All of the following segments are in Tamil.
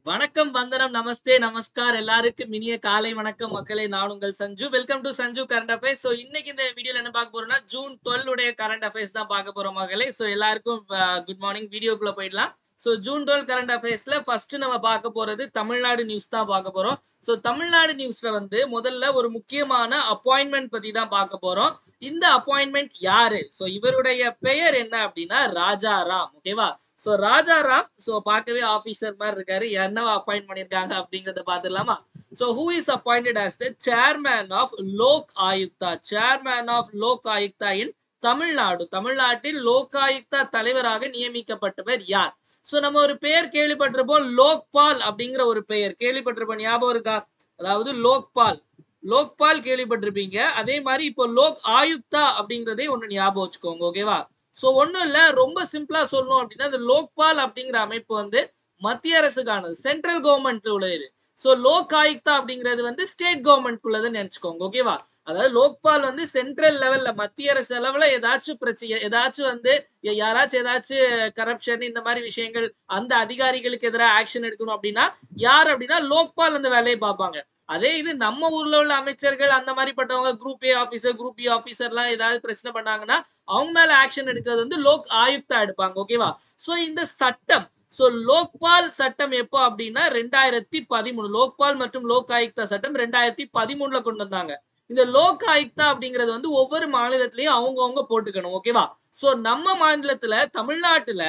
வணக்கம், வந்தனம், நமஸ்தே, நமஸ்கார் எல்லாருக்கும் இனிய காலை வணக்கம் மக்களே. நான் உங்கள் Sanju. Welcome to Sanju current affairs. இன்னைக்கு இந்த வீடியோல என்ன பார்க்க போறோம்னா, ஜூன் 12 உடைய கரண்ட் அஃபேர்ஸ் தான் பார்க்க போறோம் மக்களே. எல்லாருக்கும் குட் மார்னிங். வீடியோக்குள்ள போயிடலாம். ஜூன் 12 கரண்ட் அஃபேர்ஸ்ல ஃபர்ஸ்ட் நம்ம பார்க்க போறது தமிழ்நாடு நியூஸ் தான் பார்க்க போறோம். தமிழ்நாடு நியூஸ்ல முதல்ல ஒரு முக்கியமான அப்பாயின்மெண்ட் பத்தி தான் பார்க்க போறோம். இந்த அப்பாயின்மெண்ட் யாரு? இவருடைய பெயர் என்ன அப்படின்னா ராஜாராம். ஓகேவா? ராஜாராம் பார்க்கவே ஆபீசர் மாதிரி இருக்காரு. என்னவா அப்பாயிண்ட் பண்ணிருக்காங்க அப்படிங்கறத பாத்துடலாமா? who is appointed as the chairman of Lok Ayukta? chairman of Lok Ayukta in Tamil Nadu. தமிழ்நாட்டில் லோகாயுக்தா தலைவராக நியமிக்கப்பட்டவர் யார்? நம்ம ஒரு பெயர் கேள்விப்பட்டிருப்போம், லோக்பால் அப்படிங்கிற ஒரு பெயர் கேள்விப்பட்டிருப்போம். ஞாபகம் இருக்கா? அதாவது லோக்பால் கேள்விப்பட்டிருப்பீங்க. அதே மாதிரி இப்போ லோக் ஆயுக்தா அப்படிங்கறதே ஒண்ணு ஞாபகம் வச்சுக்கோங்க. ஓகேவா? ஒண்ணும் இல்ல, ரொம்ப சிம்பிளா சொல்லணும் அப்படின்னா இந்த லோக்பால் அப்படிங்கிற அமைப்பு மத்திய அரசுக்கானது, சென்ட்ரல் கவர்மெண்ட் உள்ளது. லோக் ஆயுக்தா அப்படிங்கிறது ஸ்டேட் கவர்மெண்ட் உள்ளதுன்னு நினைச்சுக்கோங்க. ஓகேவா? அதாவது லோக்பால் சென்ட்ரல் லெவல்ல, மத்திய அரசு லெவல்ல ஏதாச்சும் பிரச்சனை, ஏதாச்சும் யாராச்சும் ஏதாச்சும் கரப்ஷன் இந்த மாதிரி விஷயங்கள், அந்த அதிகாரிகளுக்கு எதிராக ஆக்ஷன் எடுக்கணும் அப்படின்னா யார் அப்படின்னா லோக்பால் அந்த வேலையை பார்ப்பாங்க. அதே இது நம்ம ஊர்ல உள்ள அமைச்சர்கள் அந்த மாதிரி பட்டவங்க, group A officer, group B officer எல்லாம் ஏதாவது பிரச்சனை பண்ணாங்கன்னா அவங்க மேல ஆக்ஷன் எடுக்கிறது லோக் ஆயுக்தா எடுப்பாங்க. ஓகேவா? இந்த சட்டம், லோக்பால் சட்டம் எப்போ அப்படின்னா 2013. லோக்பால் மற்றும் லோக் ஆயுக்தா சட்டம் 2013ல கொண்டு வந்தாங்க. இந்த லோக் ஆயுக்தா அப்படிங்கிறது ஒவ்வொரு மாநிலத்திலயும் அவங்கவுங்க போட்டுக்கணும். ஓகேவா? நம்ம மாநிலத்துல, தமிழ்நாட்டுல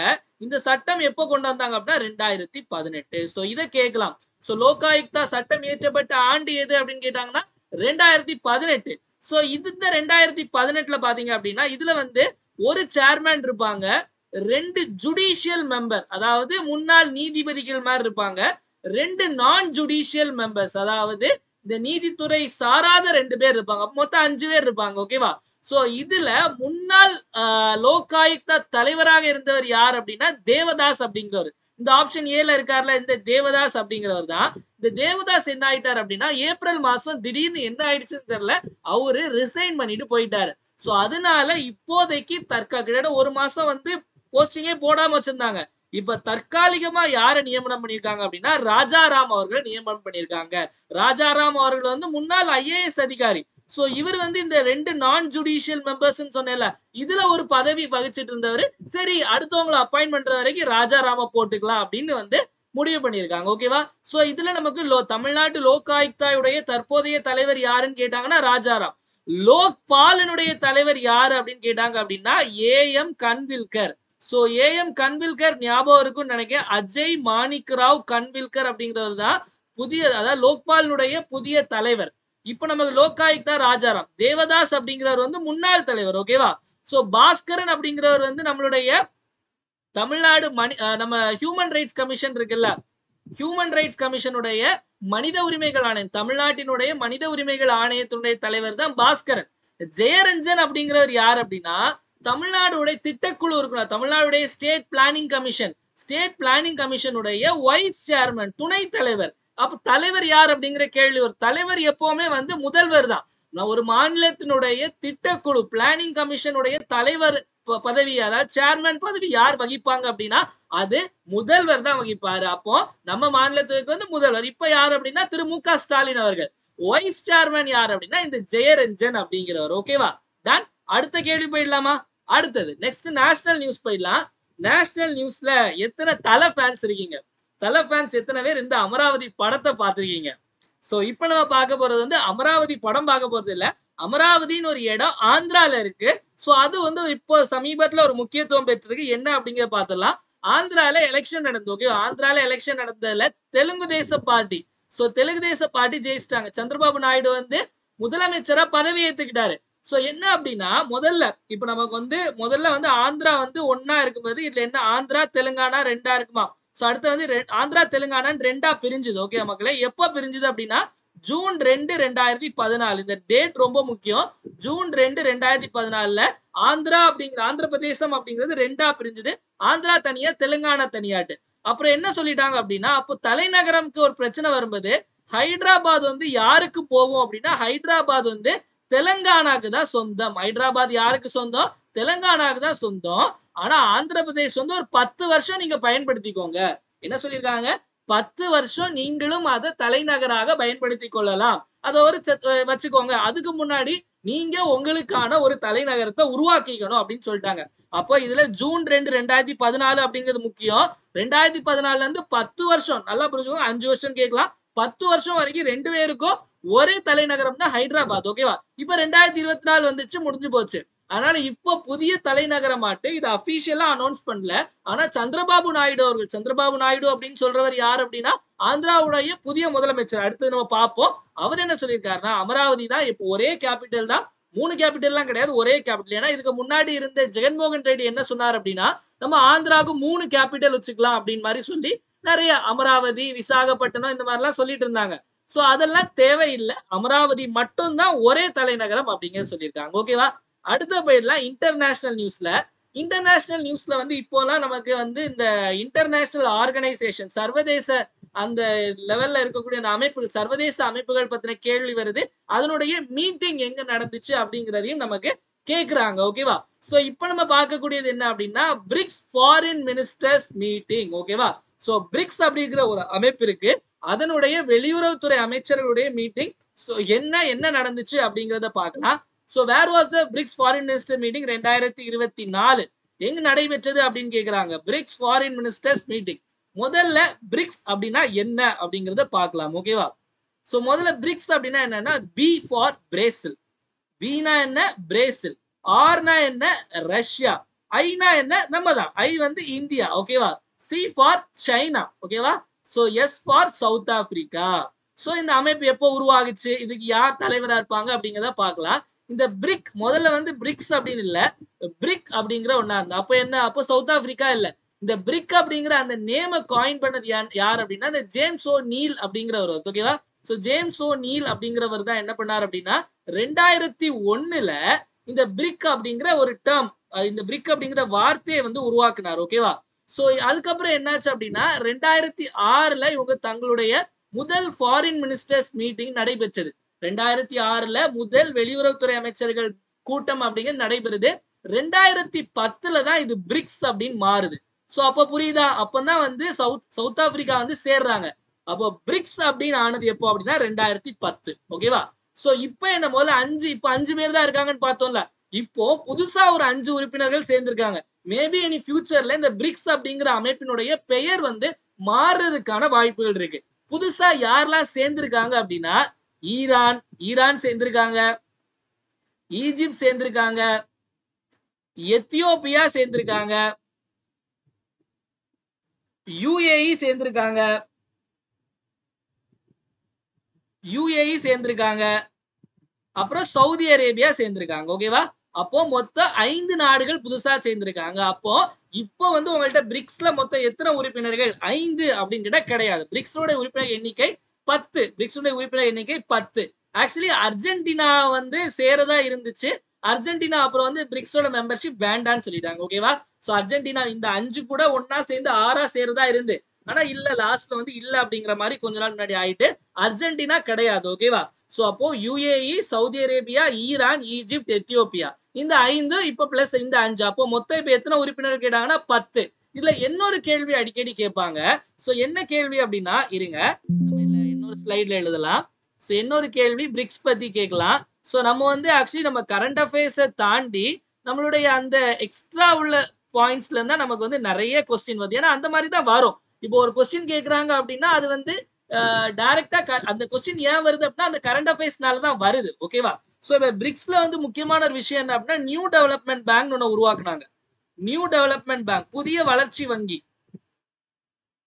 இந்த சட்டம் எப்போ கொண்டு வந்தாங்க அப்படின்னா 2018. இதை கேட்கலாம். லோகாயுக்தா சட்டம் இயற்றப்பட்ட ஆண்டு எது அப்படின்னு கேட்டாங்கன்னா 2018. இது இந்த 2018ல பாத்தீங்க அப்படின்னா இதுல ஒரு சேர்மேன் இருப்பாங்க, 2 ஜுடிஷியல் மெம்பர், அதாவது முன்னாள் நீதிபதிகள் மாதிரி இருப்பாங்க, 2 நான் ஜுடிஷியல் மெம்பர்ஸ், அதாவது இந்த நீதித்துறை சாராத 2 பேர் இருப்பாங்க. மொத்தம் 5 பேர் இருப்பாங்க. ஓகேவா? இதுல முன்னாள் லோகாயுக்தா தலைவராக இருந்தவர் யார் அப்படின்னா தேவதாஸ் அப்படிங்கிறவர். இந்த ஆப்ஷன் ஏல இருக்காருல, இந்த தேவதாஸ் அப்படிங்கிறவர் தான். இந்த தேவதாஸ் என்ன ஆயிட்டார் அப்படின்னா ஏப்ரல் மாசம் திடீர்னு என்ன ஆயிடுச்சுன்னு தெரியல, அவரு ரிசைன் பண்ணிட்டு போயிட்டாரு. அதனால இப்போதைக்கு கிட்டத்தட்ட ஒரு மாசம் போஸ்டிங்கே போடாம வச்சிருந்தாங்க. இப்ப தற்காலிகமா யாரை நியமனம் பண்ணிருக்காங்க அப்படின்னா ராஜாராம் அவர்களை நியமனம் பண்ணிருக்காங்க. ராஜாராம் அவர்கள் முன்னாள் IAS அதிகாரி. இவர் இந்த 2 நான் ஜுடிஷியல் மெம்பர்ஸ் சொன்னேன்ல, இதுல ஒரு பதவி வகிச்சிட்டு இருந்தவர். சரி, அடுத்தவங்களை அப்பாயிண்ட் பண்ற வரைக்கும் ராஜாராம போட்டுக்கலாம் அப்படின்னு முடிவு பண்ணிருக்காங்க. ஓகேவா? இதுல நமக்கு தமிழ்நாட்டு லோகாயுக்தாவுடைய தற்போதைய தலைவர் யாருன்னு கேட்டாங்கன்னா ராஜாராம். லோக்பாலனுடைய தலைவர் யாரு அப்படின்னு கேட்டாங்க அப்படின்னா AM கன்வில்கர். AM கன்வில்கர் ஞாபகம் இருக்கும்னு நினைக்கிறேன். அஜய் மாணிக்ராவ் கன்வில்கர் அப்படிங்கிறவர் தான் புதிய, அதாவது லோக்பாலனுடைய புதிய தலைவர். இப்ப நமக்கு லோகாயுக்தா ராஜாராம். தேவதாஸ் அப்படிங்கிறவர் முன்னாள் தலைவர். ஓகேவா? பாஸ்கரன் அப்படிங்கிறவர் நம்மளுடைய தமிழ்நாடு நம்ம ஹியூமன் ரைட்ஸ் கமிஷன் இருக்குல்ல, ஹியூமன் ரைட்ஸ் கமிஷனுடைய மனித உரிமைகள் ஆணையம், தமிழ்நாட்டினுடைய மனித உரிமைகள் ஆணையத்தினுடைய தலைவர் தான் பாஸ்கரன். ஜெயரஞ்சன் அப்படிங்கிறவர் யார் அப்படின்னா தமிழ்நாடுடைய திட்டக்குழு இருக்குல்ல, தமிழ்நாடுடைய state planning commission, state planning கமிஷனுடைய வைஸ் சேர்மன், துணை தலைவர். அப்ப தலைவர் யார் அப்படிங்கிற கேள்வி வரும். தலைவர் எப்பவுமே முதல்வர் தான். ஒரு மாநிலத்தினுடைய திட்டக்குழு பிளானிங் கமிஷனுடைய தலைவர் பதவி, அதாவது சேர்மன் பதவி யார் வகிப்பாங்க அப்படின்னா அது முதல்வர் தான் வகிப்பாரு. அப்போ நம்ம மாநிலத்துக்கு முதல்வர் இப்ப யார் அப்படின்னா திரு மு.க. ஸ்டாலின் அவர்கள். வைஸ் சேர்மன் யார் அப்படின்னா இந்த ஜெயரஞ்சன் அப்படிங்கிறவர். ஓகேவா? டன். அடுத்த கேள்வி போயிடலாமா? அடுத்தது நெக்ஸ்ட் நேஷனல் நியூஸ் போயிடலாம். நேஷனல் நியூஸ்ல எத்தனை தலை ஃபேன்ஸ் இருக்கீங்க? தலை ஃபேன்ஸ் எத்தனை பேர் இந்த அமராவதி படத்தை பார்த்திருக்கீங்க? இப்ப நம்ம பார்க்க போறது அமராவதி படம் பார்க்க போறது இல்ல. அமராவதின்னு ஒரு இடம் ஆந்திரால இருக்கு. அது இப்போ சமீபத்துல ஒரு முக்கியத்துவம் பெற்றிருக்கு. என்ன அப்படிங்கிற பாத்துடலாம். ஆந்திரால எலெக்ஷன் நடந்தது. ஓகே, ஆந்திரால எலெக்ஷன் நடந்ததுல தெலுங்கு தேச பார்ட்டி, தெலுங்கு தேச பார்ட்டி ஜெயிச்சிட்டாங்க. சந்திரபாபு நாயுடு முதலமைச்சரா பதவி ஏத்துக்கிட்டாரு. என்ன அப்படின்னா முதல்ல இப்ப நமக்கு முதல்ல ஆந்திரா ஒன்னா இருக்கும்போது இதுல என்ன ஆந்திரா தெலுங்கானா 2ஆ இருக்குமா? அடுத்து ஆந்திரா தெலுங்கானான்னு 2ஆ பிரிஞ்சுது. ஓகே மக்களே, எப்ப பிரிஞ்சுது அப்படின்னா ஜூன் 2, 2014. இந்த டேட் ரொம்ப முக்கியம். ஜூன் 2, 2014ல ஆந்திர பிரதேசம் அப்படிங்கிறது 2ஆ பிரிஞ்சுது. ஆந்திரா தனியா, தெலுங்கானா தனியாட்டு. அப்புறம் என்ன சொல்லிட்டாங்க அப்படின்னா அப்போ தலைநகரம்க்கு ஒரு பிரச்சனை வரும்போது ஹைதராபாத் யாருக்கு போகும் அப்படின்னா ஹைதராபாத் தெலுங்கானாக்கு தான் சொந்தம். ஹைதராபாத் யாருக்கு சொந்தம்? தெலுங்கானாக்கு தான் சொந்தம். ஆனா ஆந்திர பிரதேஷ் ஒரு 10 வருஷம் நீங்க பயன்படுத்திக்கோங்க. என்ன சொல்லியிருக்காங்க? 10 வருஷம் நீங்களும் அதை தலைநகராக பயன்படுத்திக் கொள்ளலாம். அதை ஒரு வச்சுக்கோங்க. அதுக்கு முன்னாடி நீங்க உங்களுக்கான ஒரு தலைநகரத்தை உருவாக்கிக்கணும் அப்படின்னு சொல்லிட்டாங்க. அப்போ இதுல ஜூன் 2, 2014 அப்படிங்கிறது முக்கியம். 2014 இருந்து 10 வருஷம் நல்லா புரிஞ்சுக்கோங்க. 5 வருஷம் கேட்கலாம். 10 வருஷம் வரைக்கும் 2 பேருக்கும் ஒரே தலைநகரம் தான் ஹைதராபாத். ஓகேவா? இப்ப 2024 வந்துச்சு, முடிஞ்சு போச்சு. அதனால இப்போ புதிய தலைநகரமாட்டு இது அபிஷியலா அனௌன்ஸ் பண்ணல. ஆனா சந்திரபாபு நாயுடு அவர்கள், சந்திரபாபு நாயுடு அப்படின்னு சொல்றவர் யார் அப்படின்னா ஆந்திராவுடைய புதிய முதலமைச்சர். அடுத்து நம்ம பார்ப்போம். அவர் என்ன சொல்லியிருக்காருன்னா அமராவதி தான் இப்போ ஒரே கேபிட்டல் தான். 3 கேபிட்டல்லாம் கிடையாது, ஒரே கேபிட்டல். ஏன்னா இதுக்கு முன்னாடி இருந்த ஜெகன்மோகன் ரெட்டி என்ன சொன்னார் அப்படின்னா நம்ம ஆந்திராவுக்கு 3 கேபிட்டல் வச்சுக்கலாம் அப்படின்னு மாதிரி சொல்லி நிறைய அமராவதி, விசாகப்பட்டினம் இந்த மாதிரிலாம் சொல்லிட்டு இருந்தாங்க. சோ அதெல்லாம் தேவையில்லை. அமராவதி மட்டும் தான் ஒரே தலைநகரம் அப்படிங்கிறது சொல்லியிருக்காங்க. ஓகேவா? அடுத்த போயிடலாம் இன்டர்நேஷனல் நியூஸ்ல. இன்டர்நேஷனல் நியூஸ்ல வந்து இப்போலாம் நமக்கு வந்து இந்த இன்டர்நேஷனல் ஆர்கனைசேஷன், சர்வதேச அந்த லெவல்ல இருக்கக்கூடிய அந்த அமைப்புகள், சர்வதேச அமைப்புகள் பத்தின கேள்வி வருது. அதனுடைய மீட்டிங் எங்க நடந்துச்சு அப்படிங்கிறதையும் நமக்கு கேக்குறாங்க. ஓகேவா? சோ இப்ப நம்ம பார்க்கக்கூடியது என்ன அப்படின்னா பிரிக்ஸ் ஃபாரின் மினிஸ்டர்ஸ் மீட்டிங். ஓகேவா? சோ பிரிக்ஸ் அப்படிங்கிற ஒரு அமைப்பு இருக்கு. அதனுடைய வெளியுறவுத்துறை அமைச்சர்களுடைய மீட்டிங். சோ என்ன நடந்துச்சு அப்படிங்கறத பார்க்கலாம். So where was the BRICS foreign minister meeting 2024 எங்க நடைபெற்றது அப்படின்னு கேக்குறாங்க. BRICS foreign ministers meeting. முதல்ல பிரிக்ஸ் அப்படின்னா என்ன அப்படிங்கறத பார்க்கலாம். ஓகேவா? சோ முதல்ல பிரிக்ஸ் அப்படின்னா என்னன்னா பி ஃபார் பிரேசில், பினா என்ன பிரேசில், ஆர்னா என்ன ரஷ்யா, ஐனா என்ன நம்ம தான், ஐ வந்து இந்தியா. ஓகேவா? C for China. ஓகேவா? So S for South Africa. So இந்த அமைப்பு எப்போ உருவாகுச்சு, இதுக்கு யார் தலைவரா இருப்பாங்க அப்படிங்கறத பார்க்கலாம். இந்த பிரிக் முதல்ல வந்து பிரிக்ஸ் அப்படின்னு இல்ல, பிரிக் அப்படிங்கிற ஒண்ணா இருந்தா அப்ப என்ன, அப்போ சவுத் ஆப்பிரிக்கா இல்ல. இந்த பிரிக் அப்படிங்கிற அந்த நேம காயின் பண்ணது யார் அப்படின்னா இந்த ஜேம்ஸ் ஓ நீல் அப்படிங்கிறவர். ஓகேவா? சோ ஜேம்ஸ் ஓ நீல் அப்படிங்கிறவர் தான் என்ன பண்ணார் அப்படின்னா 2001ல இந்த பிரிக் அப்படிங்கிற ஒரு டேர்ம், இந்த பிரிக் அப்படிங்கிற வார்த்தையை வந்து உருவாக்குனார். ஓகேவா? சோ அதுக்கப்புறம் என்னாச்சு அப்படின்னா 2006ல இவங்க தங்களுடைய முதல் ஃபாரின் மினிஸ்டர்ஸ் மீட்டிங் நடைபெற்றது. 2006ல முதல் வெளியுறவுத்துறை அமைச்சர்கள் கூட்டம் அப்படிங்கிறது நடைபெறுது. 2010ல தான் இது பிரிக்ஸ் அப்படின்னு மாறுது. சோ அப்ப புரியுதா? அப்பதான் வந்து சவுத் ஆப்பிரிக்கா வந்து சேர்றாங்க. அப்போ பிரிக்ஸ் அப்படின்னு ஆனது எப்போ அப்படின்னா 2010. ஓகேவா? சோ இப்ப என்ன முதல்ல இப்ப 5 பேர் தான் இருக்காங்கன்னு பார்த்தோம்ல. இப்போ புதுசா ஒரு 5 உறுப்பினர்கள் சேர்ந்திருக்காங்க. மேபி இனி ஃபியூச்சர்ல இந்த பிரிக்ஸ் அப்படிங்கிற அமைப்பினுடைய பெயர் வந்து மாறுறதுக்கான வாய்ப்புகள் இருக்கு. புதுசா யாரெல்லாம் சேர்ந்திருக்காங்க அப்படின்னா ஈரான் சேர்ந்திருக்காங்க, ஈஜிப்ட் சேர்ந்திருக்காங்க, எத்தியோப்பியா சேர்ந்திருக்காங்க, யுஏஇ சேர்ந்திருக்காங்க, அப்புறம் சவுதி அரேபியா சேர்ந்திருக்காங்க. ஓகேவா? அப்போ மொத்தம் 5 நாடுகள் புதுசா சேர்ந்திருக்காங்க. அப்போ இப்போ வந்து உங்கள்ட்ட பிரிக்ஸ்ல மொத்தம் எத்தனை உறுப்பினர்கள்? 5 அப்படின்னு கேட்டா கிடையாது. பிரிக்ஸோட உறுப்பினர் எண்ணிக்கை 10. பிரிக்ஸோட உறுப்பினர் எண்ணிக்கை 10. ஆக்சுவலி அர்ஜென்டினா வந்து சேரதா இருந்துச்சு. அர்ஜென்டினா அப்புறம் வந்து பிரிக்ஸோட மெம்பர்ஷிப் வேண்டான்னு சொல்லிட்டாங்க. ஓகேவா? சோ அர்ஜென்டினா இந்த 5 கூட ஒன்னா சேர்ந்து 6ஆ சேரதா இருந்து, ஆனா இல்ல லாஸ்ட்ல வந்து இல்ல அப்படிங்கிற மாதிரி கொஞ்ச நாள் முன்னாடி ஆயிட்டு அர்ஜென்டினா கிடையாது. ஓகேவா? சோ அப்போ UAE, Saudi Arabia, Iran, Egypt, Ethiopia இந்த 5 இப்ப பிளஸ் இந்த 5. அப்போ மொத்தம் இப்ப எத்தனை உறுப்பினர் கேட்டாங்கன்னா 10. இதுல இன்னொரு கேள்வி அடிக்கடி கேட்பாங்க. சோ என்ன கேள்வி அப்படின்னா இருங்க நம்ம இதுல இன்னொரு ஸ்லைட்ல எழுதலாம். சோ இன்னொரு கேள்வி பிரிக்ஸ் பத்தி கேட்கலாம். சோ நம்ம வந்து ஆக்சுவலி நம்ம கரண்ட் அஃபேர்ஸை தாண்டி நம்மளுடைய அந்த எக்ஸ்ட்ரா உள்ள பாயிண்ட்ஸ்ல இருந்தா நமக்கு வந்து நிறைய கொஸ்டின் வருது. ஏன்னா அந்த மாதிரி தான் வரும். இப்போ ஒரு கொஸ்டின் கேட்கறாங்க அப்படின்னா அது வந்து டைரக்டா அந்த கொஸ்டின் ஏன் வருது அப்படின்னா அந்த கரண்ட் அஃபேர்ஸ்னால தான் வருது. ஓகேவா? சோ இப்ப பிரிக்ஸ்ல வந்து முக்கியமான ஒரு விஷயம் என்ன அப்படின்னா நியூ டெவலப்மெண்ட் பேங்க் ஒன்னு உருவாக்குனாங்க. நியூ டெவலப்மெண்ட் பேங்க், புதிய வளர்ச்சி வங்கி.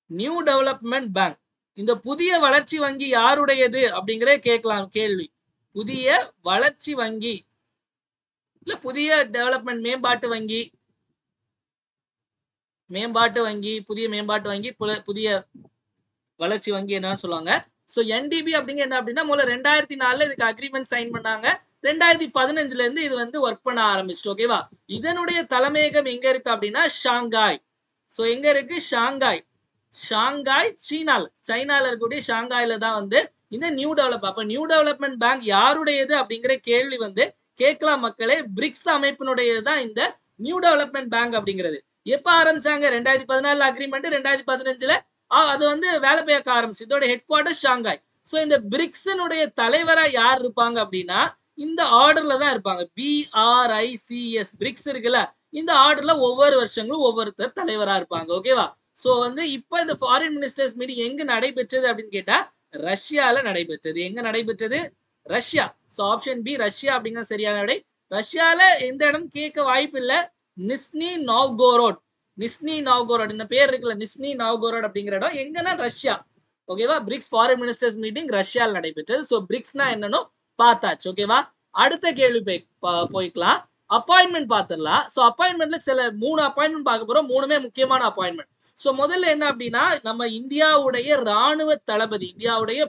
நியூ டெவலப்மெண்ட் பேங்க், இந்த புதிய வளர்ச்சி வங்கி யாருடையது அப்படிங்கறத கேட்கலாம் கேள்வி. புதிய வளர்ச்சி வங்கி இல்ல புதிய டெவலப்மெண்ட் மேம்பாட்டு வங்கி, புதிய மேம்பாட்டு வங்கி, புதிய வளர்ச்சி வங்கி என்னன்னு சொல்லுவாங்க. சோ என்டிபி அப்படிங்க என்ன அப்படின்னா முதல்ல 2004ல இதுக்கு அக்ரிமெண்ட் சைன் பண்ணாங்க. 2015ல இருந்து இது வந்து ஒர்க் பண்ண ஆரம்பிச்சிட்டு. ஓகேவா? இதனுடைய தலைமையகம் எங்க இருக்கு அப்படின்னா ஷாங்காய். சோ எங்க இருக்கு? ஷாங்காய் சைனால இருக்கக்கூடிய ஷாங்காய்ல தான் வந்து இந்த நியூ அப்ப நியூ டெவலப்மெண்ட் பேங்க் யாருடையது அப்படிங்கிற கேள்வி வந்து கேட்கலாம் மக்களே. பிரிக்ஸ் அமைப்பினுடையது தான் இந்த நியூ டெவலப்மெண்ட் பேங்க் அப்படிங்கிறது. எப்ப ஆரம்பிச்சாங்க? 2014 அக்ரிமெண்ட், 2015ல அது வந்து வேலை பார்க்க ஆரம்பிச்சு. இதோட ஹெட் குவார்டர்ஸ் ஷாங்காய். சோ இந்த பிரிக்ஸனுடைய தலைவரா யார் இருப்பாங்க அப்படின்னா இந்த ஆர்டர்ல தான் இருப்பாங்க. BRICS பிரிக்ஸ் இருக்குல்ல, இந்த ஆர்டர்ல ஒவ்வொரு வருஷங்களும் ஒவ்வொருத்தர் தலைவரா இருப்பாங்க. ஓகேவா? சோ வந்து இப்ப இந்த ஃபாரின் மினிஸ்டர்ஸ் மீட்டிங் எங்க நடைபெற்றது அப்படின்னு கேட்டா ரஷ்யால நடைபெற்றது. எங்க நடைபெற்றது? Russia. So option B Russia அப்படிங்கிறது சரியான விடை. ரஷ்யால எந்த இடம் கேட்க வாய்ப்பு இல்ல. நிஸ்னி நாவ்கோரோட். நிஸ்னி நாவ்கோரோட் இந்த பேர் இருக்குல்ல, நிஸ்னி நாவ்கோரோட் அப்படிங்கிற இடம் எங்கன்னா ரஷ்யா. ஓகேவா? பிரிக்ஸ் ஃபாரின் மினிஸ்டர்ஸ் மீட்டிங் ரஷ்யால நடைபெற்றது. சோ பிரிக்ஸ்னா என்னன்னு பார்த்தாச்சு. ஓகேவா? அடுத்த கேள்வி போய்க்கலாம். அப்பாயின்மெண்ட் பார்த்துடலாம். சோ அப்பாயின்மெண்ட்ல சில 3 அப்பாயின்மெண்ட் பார்க்க போறோம். 3மே முக்கியமான அப்பாயின்மெண்ட். சோ முதல்ல என்ன அப்படின்னா நம்ம இந்தியாவுடைய ராணுவ தளபதி, இந்தியாவுடைய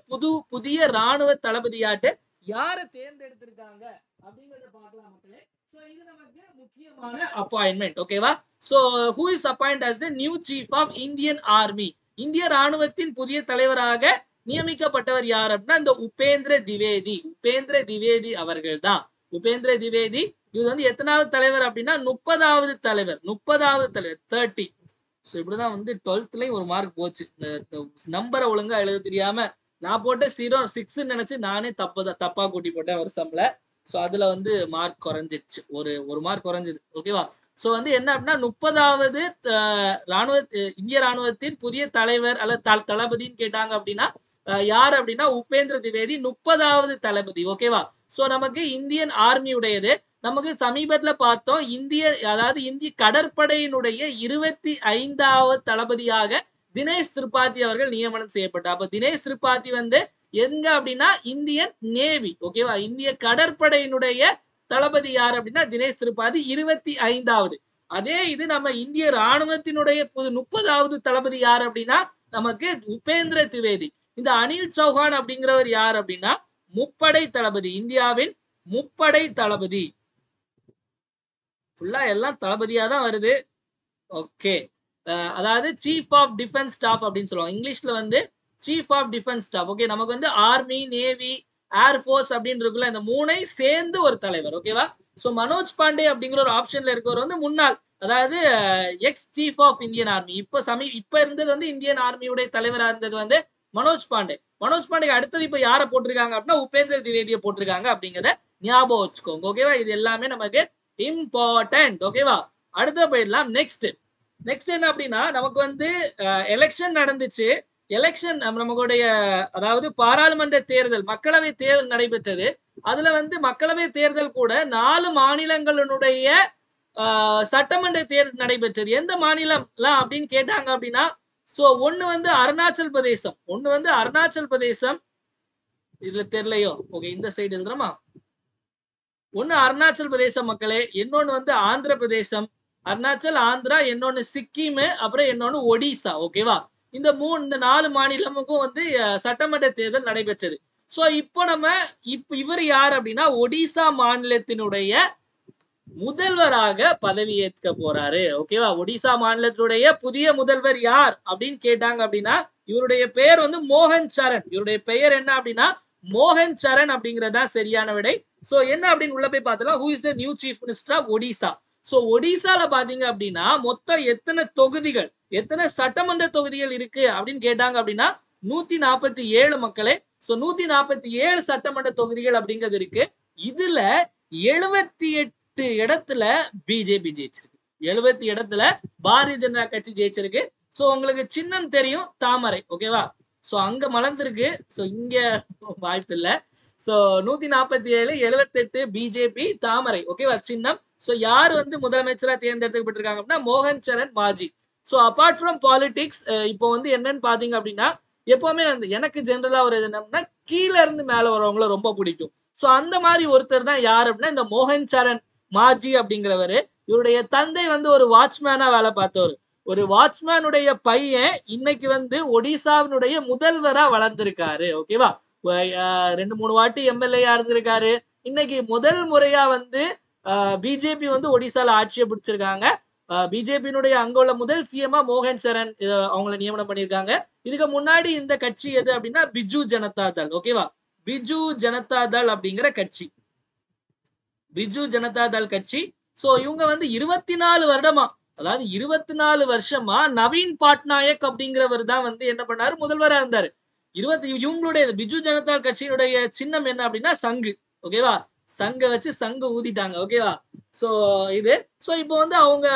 புதிய ராணுவ தளபதியாட்டு யாரை தேர்ந்தெடுத்திருக்காங்க அப்படிங்கறத பார்க்கலாம் மக்களே. சோ இது நமக்கு முக்கியமான அப்பாயின்மெண்ட். ஓகேவா? So who is appointed as the new chief of Indian Army? இந்திய ராணுவத்தின் புதிய தலைவராக நியமிக்கப்பட்டவர் யார் அப்படின்னா இந்த உபேந்திர திவேதி. உபேந்திர திவேதி அவர்கள் தான். உபேந்திர திவேதி இவர் வந்து எத்தனாவது தலைவர் அப்படின்னா 30வது தலைவர். 30வது தலைவர் 30. ஸோ இப்படிதான் வந்து 12th ஒரு மார்க் போச்சு. நம்பரை ஒழுங்கா எழுத தெரியாம நான் போட்ட 06 நினைச்சு நானே தப்பா கூட்டி போட்டேன் வருஷம்ல. ஸோ அதுல வந்து மார்க் குறைஞ்சிடுச்சு. ஒரு மார்க் குறைஞ்சது. ஓகேவா? சோ வந்து என்ன அப்படின்னா 30வது இந்திய ராணுவத்தின் புதிய தலைவர் அல்லது தளபதின்னு கேட்டாங்க அப்படின்னா யார் அப்படின்னா உபேந்திர திவேதி 30வது தளபதி. ஓகேவா? சோ நமக்கு இந்தியன் ஆர்மி உடையது. நமக்கு சமீபத்துல பார்த்தோம் இந்திய கடற்படையினுடைய 25வது தளபதியாக தினேஷ் திரிபாதி அவர்கள் நியமனம் செய்யப்பட்டார். அப்ப தினேஷ் திரிபாதி வந்து எங்க அப்படின்னா இந்தியன் நேவி. ஓகேவா? இந்திய கடற்படையினுடைய தளபதி யார் அப்படின்னா தினேஷ் திரிபாதி 25வது. அதே இது நம்ம இந்திய ராணுவத்தினுடைய 30வது தளபதி யார் அப்படின்னா நமக்கு உபேந்திர திவேதி. இந்த அனில் சௌஹான் அப்படிங்கிறவர் யார் அப்படின்னா முப்படை தளபதி. இந்தியாவின் முப்படை தளபதி. ஃபுல்லா எல்லாம் தளபதியா தான் வருது. ஓகே. அதாவது சீஃப் ஆஃப் டிஃபென்ஸ் ஸ்டாஃப் அப்படின்னு சொல்லுவாங்க. இங்கிலீஷ்ல வந்து chief of defence staff. Okay. நமக்கு வந்து ஆர்மி, நேவி, ஏர்ஃபோர்ஸ் அப்படின்னு இருக்குல்ல, இந்த 3ஐ சேர்ந்து ஒரு தலைவர். ஓகேவா? சோ மனோஜ் பாண்டே அப்படிங்கிற ஒரு ஆப்ஷன்ல இருக்கவர் வந்து முன்னாள், அதாவது ex chief of Indian army. இப்ப இருந்தது வந்து இந்தியன் ஆர்மியுடைய தலைவரா இருந்தது வந்து மனோஜ் பாண்டே. மனோஜ் பாண்டே அடுத்தது இப்ப யாரை போட்டிருக்காங்க அப்படின்னா உபேந்திர திவேதியை போட்டிருக்காங்க அப்படிங்கிறத ஞாபகம் வச்சுக்கோங்க. ஓகேவா? இது எல்லாமே நமக்கு இம்பார்ட்டன்ட். ஓகேவா? அடுத்த போயிடலாம். நெக்ஸ்ட் என்ன அப்படின்னா நமக்கு வந்து எலெக்ஷன் நடந்துச்சு. எலெக்ஷன் நம்மளுடைய அதாவது பாராளுமன்ற தேர்தல், மக்களவை தேர்தல் நடைபெற்றது. அதுல வந்து மக்களவை தேர்தல் கூட 4 மாநிலங்களுடைய சட்டமன்ற தேர்தல் நடைபெற்றது. எந்த மாநிலம்லாம் அப்படின்னு கேட்டாங்க அப்படின்னா சோ ஒண்ணு வந்து அருணாச்சல் பிரதேசம். இதுல தெரியலையோ? ஓகே, இந்த சைடு எழுதுறோமா? ஒண்ணு அருணாச்சல் பிரதேசம் மக்களே, இன்னொன்னு வந்து ஆந்திர பிரதேசம். அருணாச்சல், ஆந்திரா, இன்னொன்னு சிக்கிம், அப்புறம் இன்னொன்னு ஒடிசா. ஓகேவா? இந்த 4 மாநிலமுக்கும் வந்து சட்டமன்ற தேர்தல் நடைபெற்றது. சோ இப்போ இவர் யார் அப்படின்னா ஒடிசா மாநிலத்தினுடைய முதல்வராக பதவியேற்க போறாரு. ஓகேவா? ஒடிசா மாநிலத்தினுடைய புதிய முதல்வர் யார் அப்படின்னு கேட்டாங்க அப்படின்னா இவருடைய பெயர் வந்து மோகன் சரண். இவருடைய பெயர் என்ன அப்படின்னா மோகன் சரண் அப்படிங்கறதா சரியான விடை. சோ என்ன அப்படின்னு உள்ள போய் பார்த்தலாம். Who is the new chief minister of Odisha? So ஒடிசால பாத்தீங்க அப்படின்னா மொத்தம் எத்தனை தொகுதிகள், எத்தனை சட்டமன்ற தொகுதிகள் இருக்கு அப்படின்னு கேட்டாங்க அப்படின்னா 147 மக்களே. சோ 147 சட்டமன்ற தொகுதிகள் அப்படிங்கிறது இருக்கு. இதுல 78 இடத்துல பிஜேபி ஜெயிச்சிருக்கு. 70 இடத்துல பாரதிய ஜனதா கட்சி ஜெயிச்சிருக்கு. சோ உங்களுக்கு சின்னம் தெரியும், தாமரை. ஓகேவா? சோ அங்க மலர்ந்திருக்கு. சோ இங்க வாய்ப்பு இல்ல. சோ 147, 78 பிஜேபி, தாமரை. ஓகேவா? சின்னம். சோ யார் வந்து முதலமைச்சரா தேர்ந்தெடுக்கப்பட்டிருக்காங்க அப்படின்னா மோகன் சரண் மாஜி. சோ அபார்ட் ஃப்ரம் பாலிடிக்ஸ் இப்போ வந்து என்னன்னு பாத்தீங்க அப்படின்னா எப்பவுமே வந்து எனக்கு ஜெனரலா ஒரு என்னன்னா கீழ இருந்து மேல வரவங்கள ரொம்ப பிடிக்கும். சோ அந்த மாதிரி ஒருத்தர் தான் யார் அப்படின்னா இந்த மோகன் சரண் மாஜி அப்படிங்கிறவரு. இவருடைய தந்தை வந்து ஒரு வாட்ச்மேனா வேலை பார்த்தவர். ஒரு வாட்ச்மேனுடைய பையன் இன்னைக்கு வந்து ஒடிசாவினுடைய முதல்வரா வளர்ந்திருக்காரு. ஓகேவா? 2-3 வாட்டி எம்எல்ஏயா இருந்திருக்காரு. இன்னைக்கு முதல் முறையா வந்து பிஜேபி வந்து ஒடிசால ஆட்சியை பிடிச்சிருக்காங்க. பிஜேபியினுடைய அங்க உள்ள முதல் சிஎம்ஆ மோகன் சரண் அவங்களை நியமனம் பண்ணியிருக்காங்க. இதுக்கு முன்னாடி இந்த கட்சி எது அப்படின்னா பிஜு ஜனதா தள். ஓகேவா? பிஜு ஜனதா தள் அப்படிங்கிற கட்சி. பிஜு ஜனதா தள் கட்சி. சோ இவங்க வந்து 24 வருடமா அதாவது 24 வருஷமா நவீன் பட்நாயக் அப்படிங்கிறவர் தான் வந்து என்ன பண்ணாரு, முதல்வரா இருந்தாரு. இவங்களுடைய பிஜு ஜனதா கட்சியினுடைய சின்னம் என்ன அப்படின்னா சங்கு. ஓகேவா? சங்க வச்சு சங்கு ஊதிட்டாங்க. ஓகேவா? சோ இது சோ இப்போ வந்து அவங்க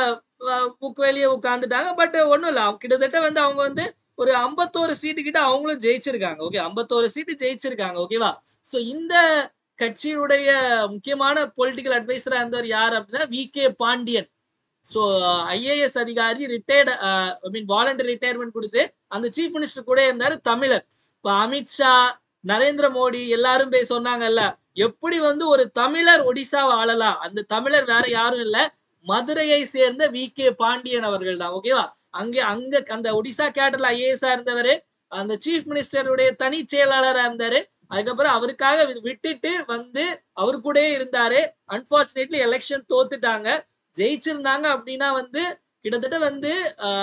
புக் வெளியே உட்கார்ந்துட்டாங்க. பட் ஒண்ணும் இல்ல. கிட்டத்தட்ட வந்து அவங்க வந்து ஒரு 51 சீட்டு கிட்ட அவங்களும் ஜெயிச்சிருக்காங்க. ஓகே 51 சீட்டு ஜெயிச்சிருக்காங்க. ஓகேவா? சோ இந்த கட்சியுடைய முக்கியமான பொலிட்டிக்கல் அட்வைசரா இருந்தவர் யார் அப்படின்னா வி.கே. பாண்டியன். சோ ஐஏஎஸ் அதிகாரி ரிட்டையர்டு ஐ மீன் வாலண்டரி ரிட்டையர்மெண்ட் கொடுத்து அந்த சீஃப் மினிஸ்டர் கூட இருந்தாரு தமிழர். இப்ப அமித்ஷா, நரேந்திர மோடி எல்லாரும் போய் சொன்னாங்கல்ல, எப்படி வந்து ஒரு தமிழர் ஒடிசாவை ஆளலாம், அந்த தமிழர் வேற யாரும் இல்ல, மதுரையை சேர்ந்த வி.கே. பாண்டியன் அவர்கள் தான். ஓகேவா? அங்க அங்க அந்த ஒடிசா கேடர்ல ஐஏஎஸ் இருந்தவரு, அந்த சீஃப் மினிஸ்டருடைய தனி செயலாளரா இருந்தாரு. அதுக்கப்புறம் அவருக்காக விட்டுட்டு வந்து அவரு கூடயே இருந்தாரு. Unfortunately election தோத்துட்டாங்க. ஜெயிச்சிருந்தாங்க அப்படின்னா வந்து கிட்டத்தட்ட வந்து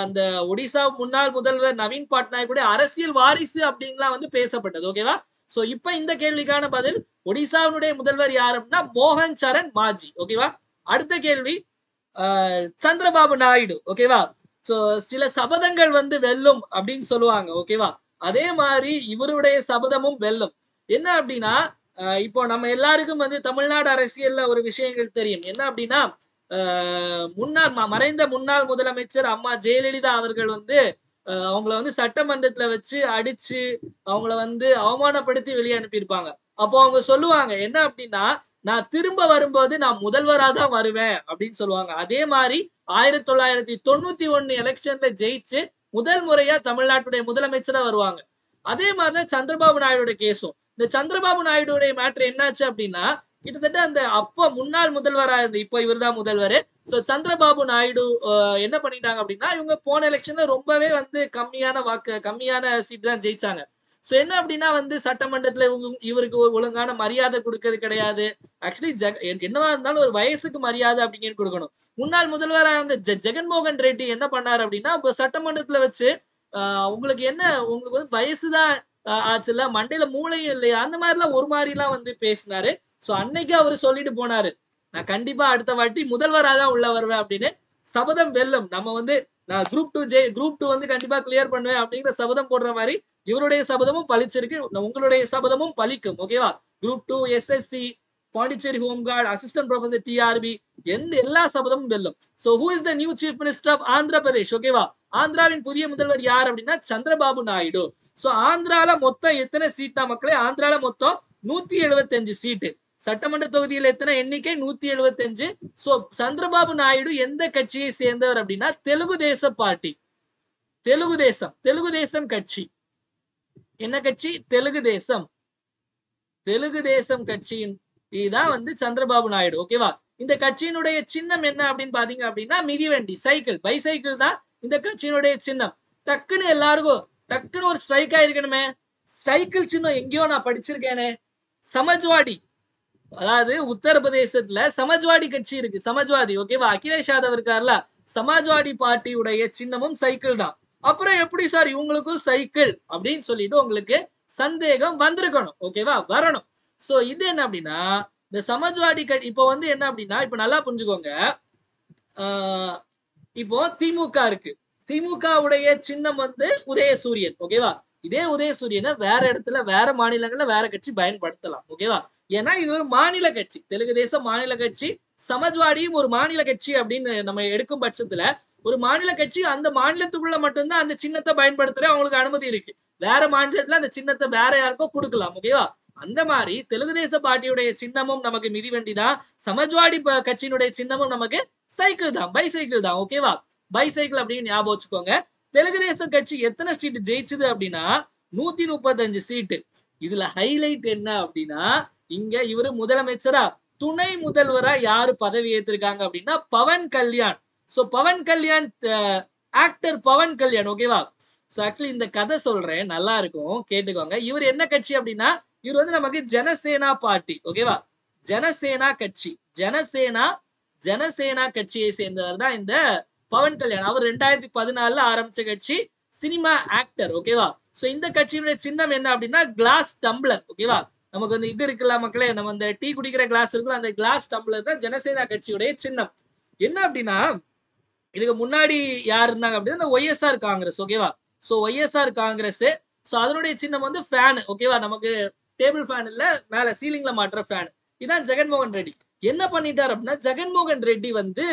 அந்த ஒடிசா முன்னாள் முதல்வர் நவீன் பட்நாயக் கூட அரசியல் வாரிசு அப்படின்லாம் வந்து பேசப்பட்டது. ஓகேவா? சோ இப்ப இந்த கேள்விக்கான பதில் ஒடிசாவுடைய முதல்வர் யார் அப்படின்னா மோகன் சரண் மாஜி. ஓகேவா? அடுத்த கேள்வி சந்திரபாபு நாயுடு. ஓகேவா? சோ சில சபதங்கள் வந்து வெல்லும் அப்படின்னு சொல்லுவாங்க. ஓகேவா? அதே மாதிரி இவருடைய சபதமும் வெல்லும். என்ன அப்படின்னா இப்போ நம்ம எல்லாருக்கும் வந்து தமிழ்நாடு அரசியல்ல ஒரு விஷயங்கள் தெரியும். என்ன அப்படின்னா மறைந்த முன்னாள் முதலமைச்சர் அம்மா ஜெயலலிதா அவர்கள் வந்து அவங்கள வந்து சட்டமன்றத்துல வச்சு அடிச்சு அவங்கள வந்து அவமானப்படுத்தி வெளியே அனுப்பியிருப்பாங்க. அப்போ அவங்க சொல்லுவாங்க என்ன அப்படின்னா நான் திரும்ப வரும்போது நான் முதல்வரா தான் வருவேன் அப்படின்னு சொல்லுவாங்க. அதே மாதிரி 1991 எலெக்ஷன்ல ஜெயிச்சு முதல் முறையா தமிழ்நாட்டுடைய முதலமைச்சரா வருவாங்க. அதே மாதிரிதான் சந்திரபாபு நாயுடைய கேஸும். இந்த சந்திரபாபு நாயுடைய மேட்ரு என்னாச்சு அப்படின்னா கிட்டத்தட்ட அந்த அப்ப முன்னாள் முதல்வரா இருந்து இப்போ இவர் தான் முதல்வர். சோ சந்திரபாபு நாயுடு என்ன பண்ணிட்டாங்க அப்படின்னா இவங்க போன எலெக்ஷன்ல ரொம்பவே வந்து கம்மியான சீட் தான் ஜெயிச்சாங்க. சோ என்ன அப்படின்னா வந்து சட்டமன்றத்துல இவருக்கு ஒழுங்கான மரியாதை கொடுக்கறது கிடையாது. ஆக்சுவலி என்னவா இருந்தாலும் ஒரு வயசுக்கு மரியாதை அப்படிங்கிறது கொடுக்கணும். முன்னாள் முதல்வராக இருந்த ஜெகன்மோகன் ரெட்டி என்ன பண்ணாரு அப்படின்னா சட்டமன்றத்துல வச்சு உங்களுக்கு என்ன உங்களுக்கு வந்து வயசுதான் ஆச்சுல்ல மண்டையில மூளையும் இல்லையா அந்த மாதிரி எல்லாம் ஒரு மாதிரி எல்லாம் வந்து பேசினாரு. சோ அன்னைக்கு அவரு சொல்லிட்டு போனாரு நான் கண்டிப்பா அடுத்த வாட்டி முதல்வராக தான் உள்ள வருவேன் அப்படின்னு. சபதம் வெல்லும். நம்ம வந்து நான் குரூப் 2 வந்து கண்டிப்பா கிளியர் பண்ணுவேன் அப்படிங்கிற சபதம் போடுற மாதிரி இவருடைய சபதமும் பலிச்சிருக்கு. உங்களுடைய சபதமும் பலிக்கும். ஓகேவா? Group 2 SSC Pondicherry home guard assistant professor TRB எல்லா சபதமும் வெல்லும். So who is the new chief minister of Andhra Pradesh? ஓகேவா? ஆந்திராவின் புதிய முதல்வர் யார் அப்படின்னா சந்திரபாபு நாயுடு. சோ ஆந்திரால மொத்தம் எத்தனை சீட்டா மக்களே? ஆந்திரால மொத்தம் 175 சீட்டு. சட்டமன்ற தொகுதியில் எத்தனை எண்ணிக்கை? 175. சோ சந்திரபாபு நாயுடு எந்த கட்சியை சேர்ந்தவர் அப்படின்னா தெலுங்கு தேச பார்ட்டி. தெலுங்கு தேசம் கட்சி. என்ன கட்சி? தெலுங்கு தேசம் கட்சியின் தான் வந்து சந்திரபாபு நாயுடு. ஓகேவா? இந்த கட்சியினுடைய சின்னம் என்ன அப்படின்னு பாத்தீங்க அப்படின்னா மிதிவண்டி, சைக்கிள், பைசைக்கிள் தான் இந்த கட்சியினுடைய சின்னம். டக்குன்னு ஒரு ஸ்ட்ரைக் ஆயிருக்கணுமே. சைக்கிள் சின்னம் எங்கேயோ நான் படிச்சிருக்கேனே. சமாஜ்வாடி, அதாவது உத்தரப்பிரதேசத்துல சமாஜ்வாடி கட்சி இருக்கு. சமாஜ்வாதி. ஓகேவா? அகிலேஷ் யாதவ் இருக்காருல, சமாஜ்வாடி பார்ட்டியுடைய சின்னமும் சைக்கிள் தான். அப்புறம் எப்படி சார் இவங்களுக்கும் சைக்கிள் அப்படின்னு சொல்லிட்டு உங்களுக்கு சந்தேகம் வந்திருக்கணும். ஓகேவா? வரணும். சோ இது என்ன அப்படின்னா இந்த சமாஜ்வாடி இப்போ வந்து என்ன அப்படின்னா இப்ப நல்லா புரிஞ்சுக்கோங்க. இப்போ திமுக இருக்கு. திமுக உடைய சின்னம் வந்து உதயசூரியன். ஓகேவா? இதே உதயசூரியனை வேற இடத்துல வேற மாநிலங்கள்ல வேற கட்சி பயன்படுத்தலாம். ஓகேவா? ஏன்னா இது ஒரு மாநில கட்சி. தெலுங்கு தேசம் மாநில கட்சி, சமாஜ்வாடியும் ஒரு மாநில கட்சி அப்படின்னு நம்ம எடுக்கும் பட்சத்துல ஒரு மாநில கட்சி அந்த மாநிலத்துக்குள்ள மட்டும்தான் அந்த சின்னத்தை பயன்படுத்துற அவங்களுக்கு அனுமதி இருக்கு. வேற மாநிலத்துல அந்த சின்னத்தை வேற யாருக்கோ கொடுக்கலாம். ஓகேவா? அந்த மாதிரி தெலுங்கு தேச பார்ட்டியுடைய சின்னமும் நமக்கு மிதிவண்டி தான். சமாஜ்வாடி கட்சியினுடைய சின்னமும் நமக்கு சைக்கிள் தான், பைசைக்கிள் தான். ஓகேவா? பைசைக்கிள் அப்படின்னு ஞாபகம் வச்சுக்கோங்க. தெலுங்கு தேச கட்சி எத்தனை சீட்டு ஜெயிச்சது அப்படின்னா 135 சீட்டு. இதுல ஹைலைட் என்ன அப்படின்னா இங்க இவரு முதலமைச்சரா துணை முதல்வரா யாரு பதவி ஏற்றிருக்காங்க அப்படின்னா பவன் கல்யாண். So Pawan Kalyan actor Pawan Kalyan. ஓகேவா? சோ ஆக்சுவலி இந்த கதை சொல்றேன், நல்லா இருக்கும், கேட்டுக்கோங்க. இவர் என்ன கட்சி அப்படின்னா இவர் வந்து நமக்கு ஜனசேனா பார்ட்டி. ஓகேவா? ஜனசேனா கட்சி. ஜனசேனா கட்சியை சேர்ந்தவர் தான் இந்த பவன் கல்யாண். அவர் 2014 ஆரம்பிச்ச கட்சி. Cinema actor. ஓகேவா? சோ இந்த கட்சியினுடைய சின்னம் என்ன அப்படின்னா கிளாஸ் டம்ளர். ஓகேவா? நமக்கு வந்து இது இருக்குல்ல மக்களே, நம்ம இந்த டீ குடிக்கிற கிளாஸ் இருக்குல்ல, அந்த கிளாஸ் டம்ளர் தான் ஜனசேனா கட்சியுடைய சின்னம். என்ன அப்படின்னா இதுக்கு முன்னாடி யார் இருந்தாங்க அப்படின்னா இந்த ஒய்எஸ்ஆர் காங்கிரஸ். ஓகேவா? So YSR Congress. சோ அதனுடைய சின்னம் வந்து ஃபேன். ஓகேவா? நமக்கு டேபிள் ஃபேன் இல்ல, மேல சீலிங்ல மாட்டுற ஃபேன். இதான் ஜெகன்மோகன் ரெட்டி. என்ன பண்ணிட்டார் அப்படின்னா, ஜெகன்மோகன் ரெட்டி வந்து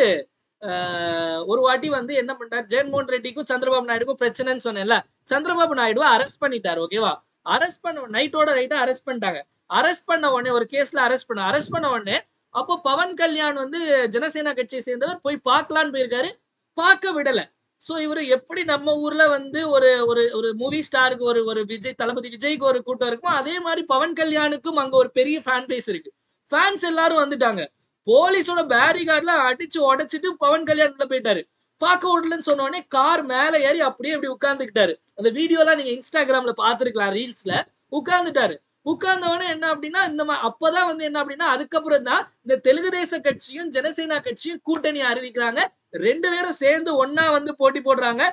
ஒரு வாட்டி வந்து என்ன பண்ணிட்டார், ஜெகன்மோகன் ரெட்டிக்கும் சந்திரபாபு நாயுடுக்கும் பிரச்சனைன்னு சொன்னேன்ல, சந்திரபாபு நாயுடுவை அரெஸ்ட் பண்ணிட்டார். ஓகேவா? அரெஸ்ட் பண்ண நைட்டோட ரைட்டா அரெஸ்ட் பண்ணிட்டாங்க. அரெஸ்ட் பண்ண உடனே ஒரு கேஸ்ல அரெஸ்ட் பண்ண உடனே அப்போ பவன் கல்யாண் வந்து ஜனசேனா கட்சியை சேர்ந்தவர் போய் பார்க்கலான்னு போயிருக்காரு. பார்க்க விடல. சோ இவரு எப்படி நம்ம ஊர்ல வந்து ஒரு ஒரு ஒரு மூவி ஸ்டாருக்கு ஒரு ஒரு விஜய் தளபதி விஜய்க்கு ஒரு கூட்டம் இருக்குமோ அதே மாதிரி பவன் கல்யாணுக்கும் அங்க ஒரு பெரிய ஃபேன் பேஸ் இருக்கு. ஃபேன்ஸ் எல்லாரும் வந்துட்டாங்க. போலீஸோட பேரிகார்ட்ல அடிச்சு உடைச்சிட்டு பவன் கல்யாண் உள்ள போயிட்டாரு. பார்க்க விடலன்னு சொன்ன உடனே கார் மேல ஏறி அப்படியே இப்படி உட்கார்ந்துக்கிட்டாரு. அந்த வீடியோ எல்லாம் நீங்க இன்ஸ்டாகிராம்ல பாத்துருக்கலாம், ரீல்ஸ்ல. உட்கார்ந்துட்டாரு. உட்கார்ந்தவனே என்ன அப்படின்னா இந்த அப்பதான் வந்து என்ன அப்படின்னா அதுக்கப்புறம் தான் இந்த தெலுங்கு தேச கட்சியும் ஜனசேனா கட்சியும் கூட்டணி அறிவிக்கிறாங்க. 2 பேரும் சேர்ந்து ஒன்னா வந்து போட்டி போடுறாங்க.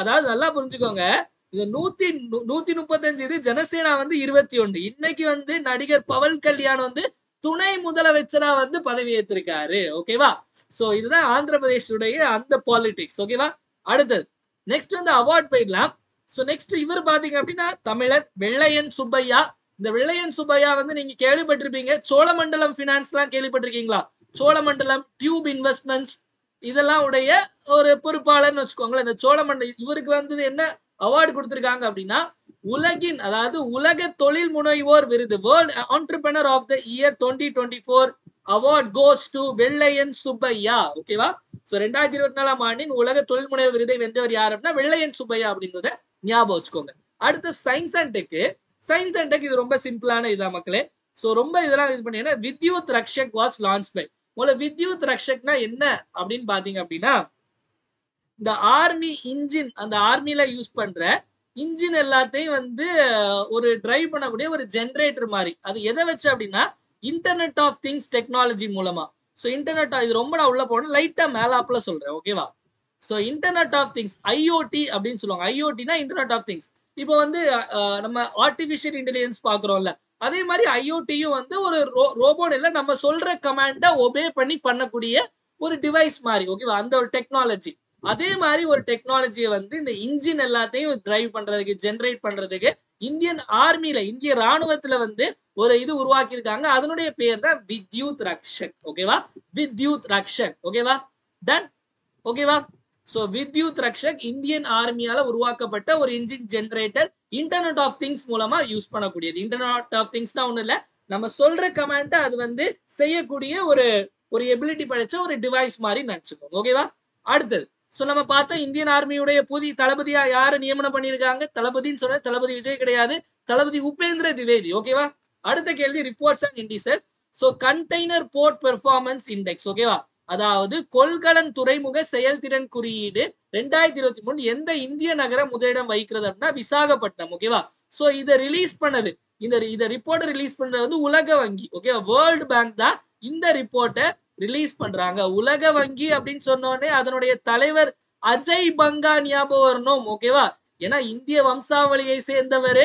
அதாவது நல்லா புரிஞ்சுக்கோங்க, இது 135, இது ஜனசேனா வந்து 21. இன்னைக்கு வந்து நடிகர் பவன் கல்யாண் வந்து துணை முதலமைச்சரா வந்து பதவி ஏற்றிருக்காரு. ஓகேவா? சோ இதுதான் ஆந்திர பிரதேஷுடைய அந்த பாலிடிக்ஸ். ஓகேவா? அடுத்தது நெக்ஸ்ட் வந்து அவார்ட் போயிடலாம். சோ நெக்ஸ்ட் இவர் பாத்தீங்க அப்படின்னா தமிழர் வெள்ளையன் சுப்பையா. இந்த வெள்ளையன் சுப்பையா வந்து நீங்க கேள்விப்பட்டிருப்பீங்க. சோழமண்டலம் பினான்ஸ் எல்லாம் கேள்விப்பட்டிருக்கீங்களா? சோழமண்டலம் டியூப் இன்வெஸ்ட்மெண்ட்ஸ் இதெல்லாம் உடைய ஒரு பொறுப்பாளர்னு வச்சுக்கோங்களேன். இந்த சோழமண்டலம் இவருக்கு வந்து என்ன அவார்டு கொடுத்திருக்காங்க அப்படின்னா, உலகின் அதாவது உலக தொழில் முனைவோர் விருது, world entrepreneur of the year 2024 award goes to Vellaiyan Subbiah. ஓகேவா? சோ 2024ஆம் ஆண்டின் உலக தொழில் முனைவர் விருதை வென்றவர் யார் அப்படின்னா வெள்ளையன் சுப்பையா அப்படின்றத ஞாபகம் வச்சுக்கோங்க. அடுத்து science and tech. Science and tech இது ரொம்ப சிம்பிளான இதா மக்களே. சோ ரொம்ப இதெல்லாம் இது பண்ணீங்கன்னா Vidyut Rakshak was launch by. வித்யுத் ரக்ஷக்னா என்ன அப்படின்னு பாத்தீங்க அப்படின்னா, இந்த ஆர்மி இன்ஜின், அந்த ஆர்மில யூஸ் பண்ற இன்ஜின் எல்லாத்தையும் வந்து ஒரு டிரைவ் பண்ணக்கூடிய ஒரு ஜெனரேட்டர் மாதிரி. அது எதை வச்சு அப்படின்னா இன்டர்நெட் ஆஃப் திங்ஸ் டெக்னாலஜி மூலமா. சோ இன்டர்நெட் இது ரொம்ப நான் உள்ள போன லைட்டா மேலாப்ல சொல்றேன். ஓகேவா? So internet of things IOT அப்படின்னு சொல்லுவாங்க. ஐஓடினா இன்டர்நெட் ஆஃப் திங்ஸ். இப்போ வந்து நம்ம ஆர்டிபிஷியல் இன்டெலிஜென்ஸ் பாக்குறோம்ல, அதே மாதிரி ஐஓடியும் வந்து ஒரு ரோபோட் இல்ல, நம்ம சொல்ற கமாண்ட ஒபே பண்ணி பண்ணக்கூடிய ஒரு டிவைஸ் மாதிரி. ஓகேவா? அந்த ஒரு டெக்னாலஜி. அதே மாதிரி ஒரு டெக்னாலஜியை வந்து இந்த இன்ஜின் எல்லாத்தையும் டிரைவ் பண்றதுக்கு ஜெனரேட் பண்றதுக்கு இந்தியன் ஆர்மில இந்திய ராணுவத்துல வந்து ஒரு இது உருவாக்கி இருக்காங்க. அதனுடைய பேர் தான் வித்யுத் ரக்ஷக். ஓகேவா? வித்யுத் ரக்ஷக். ஓகேவா? டன். ஓகேவா? சோ வித்யுத் ரக்ஷக் இந்தியன் ஆர்மியால உருவாக்கப்பட்ட ஒரு engine generator, internet of things மூலமா யூஸ் பண்ணக்கூடியது. இன்டர்நெட் ஆஃப் திங்ஸ்னா ஒண்ணு இல்ல, நம்ம சொல்ற கமாண்ட அது வந்து செய்யக்கூடிய ஒரு ஒரு எபிலிட்டி படைச்ச ஒரு டிவைஸ் மாதிரி நினைச்சுக்கோங்க. ஓகேவா? அடுத்தது சோ நம்ம பார்த்தா இந்தியன் ஆர்மியுடைய புதிய தளபதியா யாரு நியமனம் பண்ணியிருக்காங்க? தளபதின்னு சொன்ன தளபதி விஜய் கிடையாது, தளபதி உபேந்திர திவேதி. ஓகேவா? அடுத்த கேள்வி reports and indices. So container port performance index. ஓகேவா? அதாவது கொள்கலன் துறைமுக செயல்திறன் குறியீடு 2023 எந்த இந்திய நகரம் முதலிடம் வைக்கிறது அப்படின்னா விசாகப்பட்டினம். ஓகேவா? சோ இதை ரிலீஸ் பண்ணது, இந்த ரிப்போர்ட்டை ரிலீஸ் பண்றது வந்து உலக வங்கி. ஓகேவா? வேர்ல்டு பேங்க் தான் இந்த ரிப்போர்ட்டை ரிலீஸ் பண்றாங்க. உலக வங்கி அப்படின்னு சொன்னோடனே அதனுடைய தலைவர் அஜய் பங்கா ஞாபகம் வரணும். ஓகேவா? ஏன்னா இந்திய வம்சாவளியை சேர்ந்தவரு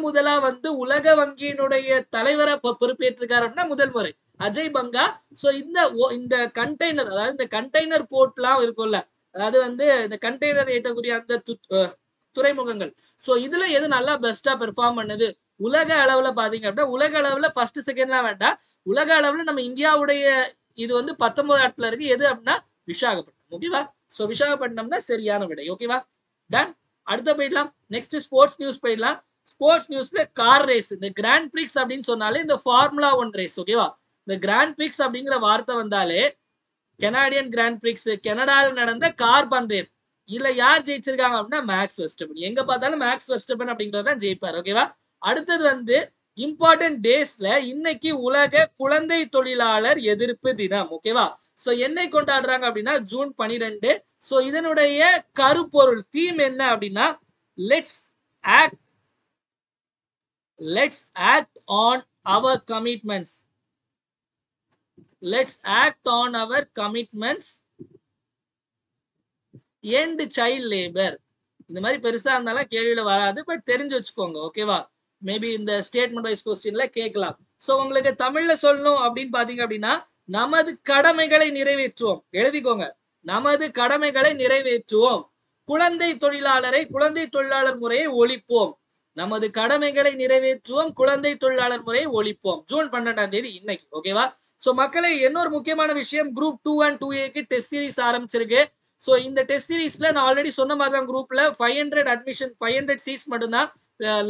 முதலா வந்து உலக வங்கியினுடைய தலைவரை பொறுப்பேற்றிருக்காரு அப்படின்னா முதல் முறை அஜய் பங்கா. சோ இந்த கண்டெய்னர், அதாவது இந்த கண்டெய்னர் போர்ட்லாம் இருக்கும்ல, அதாவது வந்து இந்த கண்டெய்னர் ஏற்றக்கூடிய அந்த துறைமுகங்கள். சோ இதுல எது நல்லா பெஸ்டா பெர்ஃபார்ம் பண்ணுது உலக அளவுல பாத்தீங்க அப்படின்னா, உலக அளவுல ஃபர்ஸ்ட் செகண்ட்லாம் வேண்டாம், உலக அளவுல நம்ம இந்தியாவுடைய இது வந்து 19 இடத்துல இருக்கு. எது அப்படின்னா விசாகப்பட்டினம். ஓகேவா? சோ விசாகப்பட்டினம் தான் சரியான விடை. ஓகேவா? டன். அடுத்த போயிடலாம். நெக்ஸ்ட் ஸ்போர்ட்ஸ் நியூஸ் போயிடலாம். ஸ்போர்ட்ஸ் நியூஸ்ல கார் ரேஸ், இந்த கிராண்ட் பிரிக்ஸ் அப்படின்னு சொன்னாலே இந்த ஃபார்முலா 1 ரேஸ். ஓகேவா? இந்த கிராண்ட் பிரிக்ஸ் அப்படிங்கிற வார்த்தை வந்தாலே கெனடியன் கிராண்ட் பிரிக்ஸ், கனடால நடந்த கார் பந்தயம், இதுல யார் ஜெயிச்சிருக்காங்க அப்படின்னா மேக்ஸ் வெஸ்டபன். எங்க பார்த்தாலும் மேக்ஸ் வெஸ்டபன் அப்படிங்கறதான் ஜெயிப்பார். ஓகேவா? அடுத்தது வந்து இம்பார்ட்டன்ட் டேஸ்ல இன்னைக்கு உலக குழந்தை தொழிலாளர் எதிர்ப்பு தினம். ஓகேவா? சோ என்னை கொண்டாடுறாங்க அப்படின்னா ஜூன் 12. சோ இதனுடைய கருப்பொருள் தீம் என்ன அப்படின்னா let's act on our commitments. Let's act on our commitments. End child labor. இந்த மாதிரி பெருசா இருந்தாலும் கேள்வியில வராது, பட் தெரிஞ்சு வச்சுக்கோங்க. ஓகேவா? மேபி இந்த ஸ்டேட்மெண்ட் வைஸ் கொஸ்டின்ல கேட்கலாம். சோ உங்களுக்கு தமிழ்ல சொல்லணும் அப்படின்னு பாத்தீங்க அப்படின்னா நமது கடமைகளை நிறைவேற்றுவோம். எழுதிக்கோங்க. நமது கடமைகளை நிறைவேற்றுவோம். குழந்தை தொழிலாளர் முறையை ஒழிப்போம். நமது கடமைகளை நிறைவேற்றுவோம். குழந்தை தொழிலாளர் முறையை ஒழிப்போம். ஜூன் 12ஆம் தேதி இன்னைக்கு. ஓகேவா? சோ மக்களை இன்னொரு முக்கியமான விஷயம், group 2 and 2A test series ஆரம்பிச்சிருக்கு. சோ இந்த டெஸ்ட் சீரிஸ்ல நான் ஆல்ரெடி சொன்ன மாதிரி தான், குரூப்ல 500 அட்மிஷன், 500 சீட்ஸ் மட்டும்தான்.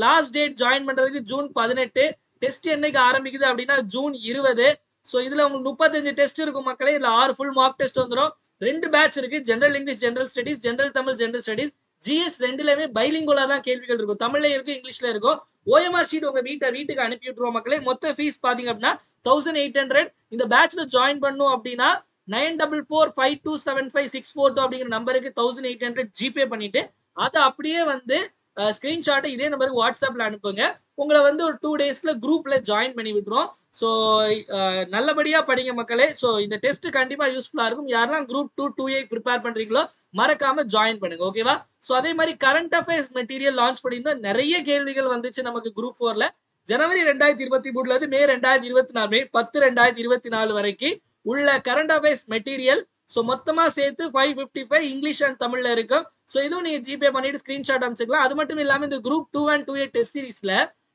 லாஸ்ட் டேட் ஜாயின் பண்றதுக்கு ஜூன் 18. டெஸ்ட் என்னைக்கு ஆரம்பிக்குது அப்படின்னா ஜூன் 20. சோ இதுல உங்களுக்கு 35 டெஸ்ட் இருக்கும் மக்களே. இதுல 6 ஃபுல் மார்க் டெஸ்ட் வந்துடும். 2 பேட்ச் இருக்கு, general English, general studies, general Tamil, general studies. GS ரெண்டுலயுமே பைலிங்குலா தான் கேள்விகள் இருக்கும். தமிழ்ல இருக்கும், இங்கிலீஷ்ல இருக்கும். ஓஎம்ஆர் ஷீட் உங்க வீட்டுக்கு அனுப்பி விட்டுருவோம் மக்களே. மொத்த ஃபீஸ் பாத்தீங்க அப்படின்னா 1800. இந்த பேட்ச்ல ஜாயின் பண்ணும் அப்படின்னா 9445275642 அப்படிங்கிற நம்பருக்கு 1800 ஜிபே பண்ணிட்டு அதை அப்படியே வந்து ஸ்கிரீன்ஷாட்டை இதே நம்பருக்கு வாட்ஸ்அப்ல அனுப்புங்க. உங்களை வந்து ஒரு 2 டேஸ்ல குரூப்ல ஜாயின் பண்ணி விட்டுரும். ஸோ நல்லபடியா படிங்க மக்களே. ஸோ இந்த டெஸ்ட் கண்டிப்பா யூஸ்ஃபுல்லா இருக்கும். யாரெல்லாம் குரூப் 2, 2A ப்ரிப்பேர் பண்றீங்களோ மறக்காம ஜாயின் பண்ணுங்க. ஓகேவா? ஸோ அதே மாதிரி கரண்ட் அஃபேர்ஸ் மெட்டீரியல் லான்ச் பண்ணியிருந்தோம். நிறைய கேள்விகள் வந்துச்சு நமக்கு குரூப் 4ல. ஜனவரி 2023 இருந்து மே 2024, மே 10 2024 வரைக்கும் உள்ள கரண்ட் அஃபேர்ஸ் மெட்டீரியல். ஸோ மொத்தமா சேர்த்து 555 இங்கிலீஷ் அண்ட் தமிழ்ல இருக்கும். ஸோ இதுவும் நீங்க ஜிபே பண்ணிட்டு ஸ்கிரீன்ஷாட் அனுப்பிச்சுக்கலாம். அது மட்டும் இல்லாம இந்த குரூப் 2 and 2A டெஸ்ட் சீரிஸ்ல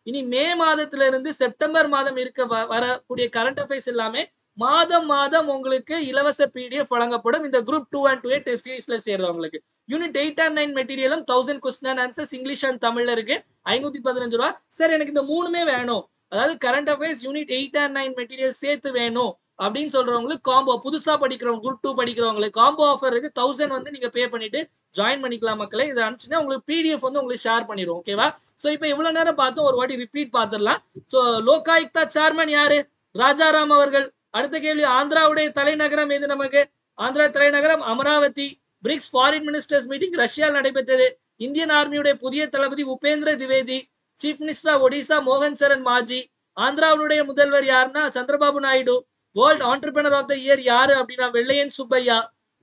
இனி மே மாதத்துல இருந்து செப்டம்பர் மாதம் இருக்க வரக்கூடிய கரண்ட் அஃபேர்ஸ் எல்லாமே மாதம் உங்களுக்கு இலவச பிடிஎஃப் வழங்கப்படும். இந்த குரூப் 2 and 2A டெஸ்ட் சீரிஸ்ல சேர்றவங்களுக்கு யூனிட் 8 and 9 மெட்டீரியலும் 1000 question and answers English and தமிழ்ல இருக்கு. 515 ரூபா. சார் எனக்கு இந்த மூணுமே வேணும், அதாவது current affairs unit 8 and 9 material சேர்த்து வேணும் அப்படின்னு சொல்றவங்களுக்கு காம்போ, புதுசா படிக்கிறவங்க குரூப் 2 படிக்கிறவங்களுக்கு காம்போ ஆஃபர் இருக்கு. 1000 வந்து நீங்க பே பண்ணிட்டு ஜாயின் பண்ணிக்கலாம் மக்களே. இதை அனுப்பிச்சுன்னா உங்களுக்கு பிடிஎஃப் வந்து உங்களுக்கு ஷேர் பண்ணிடுவோம். ஓகேவா? சோ இப்போ இவ்வளவு நேரம் பார்த்தோம், ஒரு வாட்டி ரிப்பீட் பார்த்துடலாம். சோ லோகாயுக்தா சேர்மன் யாரு? ராஜாராம் அவர்கள். அடுத்த கேள்வி, ஆந்திராவுடைய தலைநகரம் எது? நமக்கு ஆந்திரா தலைநகரம் Amaravati. BRICS foreign ministers meeting ரஷ்யாவில் நடைபெற்றது. இந்தியன் ஆர்மியுடைய புதிய தளபதி உபேந்திர திவேதி. சீஃப் மினிஸ்டர் ஒடிசா மோகன் சரண் மாஜி. ஆந்திராவுடைய முதல்வர் யாருன்னா Chandrababu Naidu. World entrepreneur of the year யாரு அப்படின்னா வெள்ளையன் சுப்பையா.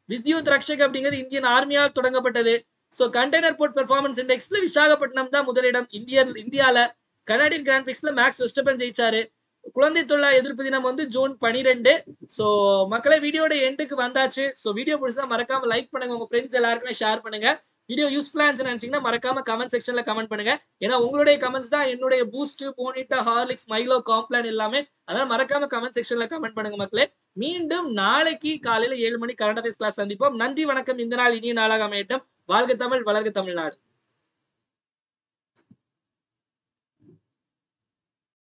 வித்யுத் ரக்ஷக் அப்படிங்கிறது இந்தியன் ஆர்மியால் தொடங்கப்பட்டது. சோ கண்டெய்னர் போர்ட் பெர்ஃபார்மன்ஸ் இண்டெக்ஸ்ல விசாகப்பட்டினம் தான் முதலிடம் இந்தியால. கனடியன் கிராண்ட் பிரிக்ஸ்ல மேக்ஸ் வெஸ்டபன் ஜெயிச்சாரு. குழந்தை தொழிலாளர் எதிர்ப்பு தினம் வந்து ஜூன் 12. சோ மக்களை வீடியோட எண்டுக்கு வந்தாச்சு. சோ வீடியோ பிடிச்சா மறக்காம லைக் பண்ணுங்க, உங்க ஃப்ரெண்ட்ஸ் எல்லாருக்குமே ஷேர் பண்ணுங்க. வீடியோ யூஸ்ஃபுல்லா நினைச்சீங்கன்னா மறக்காம கமெண்ட் செக்ஷன்ல கமெண்ட் பண்ணுங்க. ஏன்னா உங்களுடைய கமெண்ட்ஸ் தான் என்னுடைய பூஸ்ட், போனிட்டா, ஹார்லிக்ஸ், மைலோ, காம்ப்ளான் எல்லாமே. அதனால மறக்காம கமெண்ட் செக்ஷன்ல கமெண்ட் பண்ணுங்க மக்களே. மீண்டும் நாளைக்கு காலையில 7 மணி கரண்ட் அஃபேர்ஸ் கிளாஸ் சந்திப்போம். நன்றி, வணக்கம். இந்த நாள் இனிய நாளாக அமையட்டும். வாழ்க தமிழ், வளர்க தமிழ்நாடு.